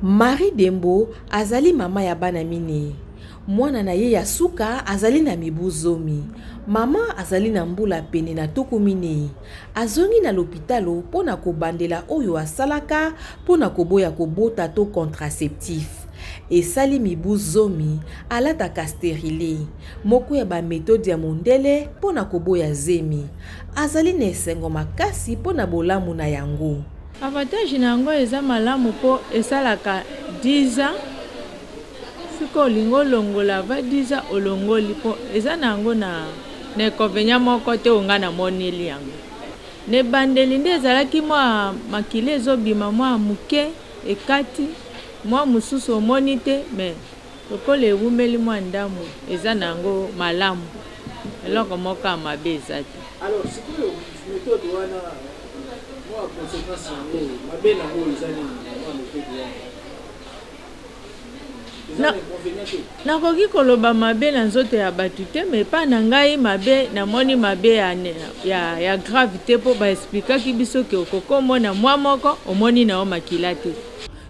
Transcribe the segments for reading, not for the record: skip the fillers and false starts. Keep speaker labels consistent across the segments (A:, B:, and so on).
A: Marie Dembo azali mama ya bana mine. Mwana na ye ya suka azali na mibu zomi. Mama azali na mbula pene na tuku mine. Azongi na lopitalo pona kobandela oyo asalaka pona koboya kobota to contraceptif. Esali mibu zomi alataka stérile. Moko ya ba méthode ya mondele pona koboya zemi. Azali na esengo makasi pona bolamu na yango.
B: Avantage nango eza malamu po esalaka 10 ans. Siko olingo longola va 10 ans olongoli po eza nango na inconvénient moko te onga na moneli yango. Ne bandeli nde ezalaki mwa makile ezobima mwa muke ekati mwa mususu omoni te mais lokola ewumeli mwa ndamu eza nango malamu eloko moko mabe eza te.
C: Alors sikoyo méthode wana moi conséquence mabe na ngo eza ni méthode wana
B: nakoki koloba mabe na nzoto ya batu te mais pa na ngai mabe namoni mabe ya grave te po baexplikaki biso ke okokomona mwa moko omoni na o makila te.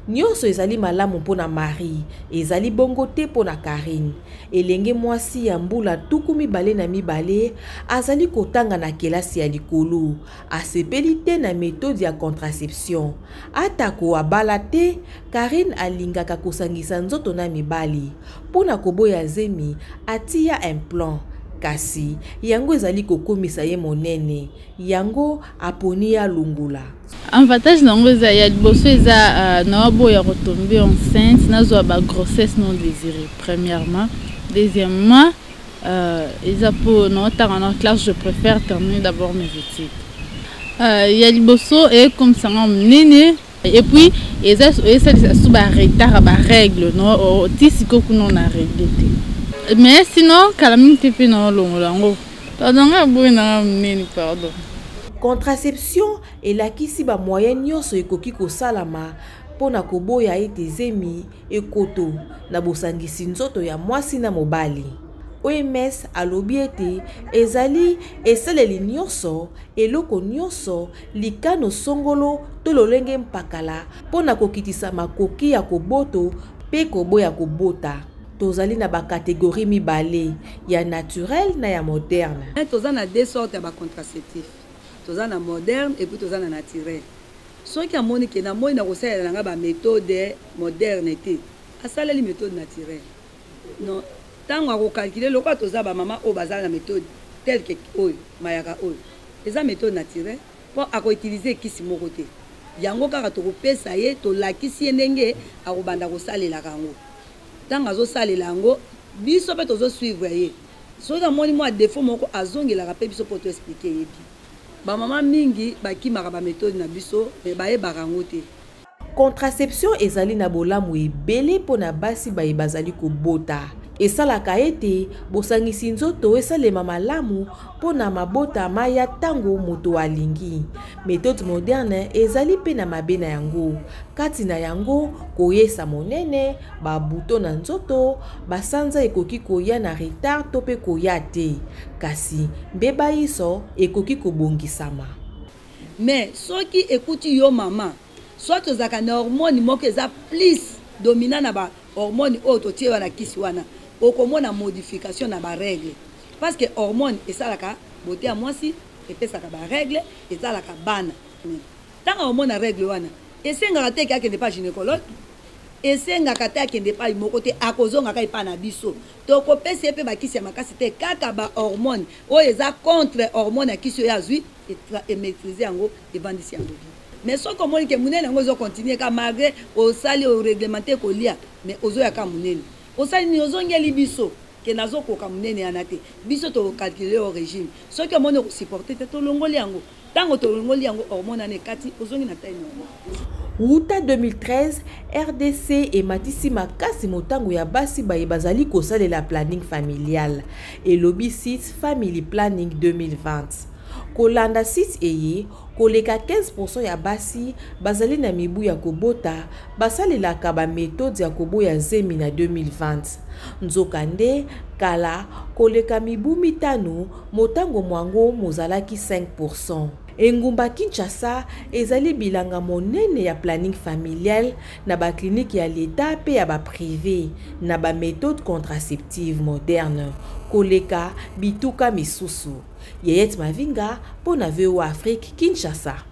A: Nyonso ezali malamu pona Marie, ezali bongo te pona Karine. Elenge mwasi ya mbula tuku mibale na mibale, azali kotanga na kelasi ya likolo. Asepeli te na méthode ya contraception. Atako abala te, Karine alingaka kosangisa nzoto na mibali. Pona koboya zemi, atia implant. Kasi, yango ezali kokomisa ye monene. Yango aponi ya lungula.
D: Avantage nango eza ya liboso eza na boya retomber enceinte nazo ba grossesse non désirée premièrement. Deuxièmement, eza pour notre classe je préfère terminer d'abord mes études. Ya liboso et comme ça nene et puis eza sous ba retard ba règle non tisiko kuno na règle. Mais sinon calamité pe na longo pardon boy na nene pardon.
A: Contraception elakisi ba moyen nyonso ekoki kosalama pona koboya ete zemi ekoto na bosangisi nzoto ya mwasi na mobali. OMS alobi ete ezali esaleli nyonso eloko nyonso likano songolo to lolenge mpakala pona kokitisa makoki ya koboto pe koboya kobota. Tozali na ba catégorie mibale ya naturel na ya moderne.
E: Tozali na deux sortes ya ba contraceptif. Tozali na moderne et puis tozali na naturel. Soki amoni ke na moi na kosalela nga ba méthode moderne te. Asaleli méthode naturelle. Non, tango akokalkile lokwa toza ba mama o bazala na méthode telle que oyo mayaka oyo. Eza méthode naturelle po ako utiliser kisi moko te. Yango kaka to kopesa ye to lakisi ndenge akobanda kosalela kango. Tango azosalela yango biso pe tozo suivre ye. Soki amoni moi défaut moko azongela pe biso po to expliquer ye bi. Ba mama mingi bakimaka ba méthode na biso me baye barango te.
A: Contraception ezali na bolamu ebele pona basi baye bazali kobota. Esalaka ete bosangisi nzoto esalema malamu pona mabota maya tango moto alingi. Méthode moderne ezali pe na mabe na yango. Kati na yango koyesa monene, ba buto na nzoto, basanza ekoki koya na retard to pe koya te. Kasi mbeba iso ekoki kobongisama.
E: Mais soki ekuti yo mama, soit tozaka na hormone moko eza plus dominant na ba hormone oyo tie wana kisi wana. Okomona modification na ba règle. Parce que hormone esalaka beauté ya mwasi, epesaka ba règle, esalaka bana. Tanga hormone na règle wana, esengaka te akende pa gynécologue, esengaka te akende pa moko te akozonga ka ipa na biso. Tokopesa pe bakisi ya makasi te kaka ba hormone oyo eza contre hormone ya kisi ya zui et maîtriser yango evandisi yango. Mais soki omoni ke munene yango zo continuer ka malgré osali o réglementer kolia, mais ozoya ka munene. Osali ni ozongeli biso ke nazo koka munene yana te. Biso to calculer au régime. Soki omoni ko supporter te to longoli yango. Tango to longoli yango hormone ane kati ozongi na taille normal.
A: Wuta 2013, RDC et Matisi makasi motango ya basi baye bazali kosalela planning familial et lobby 6 Family Planning 2020. Kolanda 6 eye, koleka 15% ya basi bazali na mibu ya kobota basalelaka ba méthode ya koboya zemi na 2020. Nzokande kala koleka mibu mitano motango mwango mozalaki 5%. engumba Kinshasa ezali bilanga monene ya planning familial na ba clinique ya l'État pe ya ba privé na ba méthode contraceptive moderne koleka bituka misusu. Yeyet Mavinga pour na VOA Afrique Kinshasa.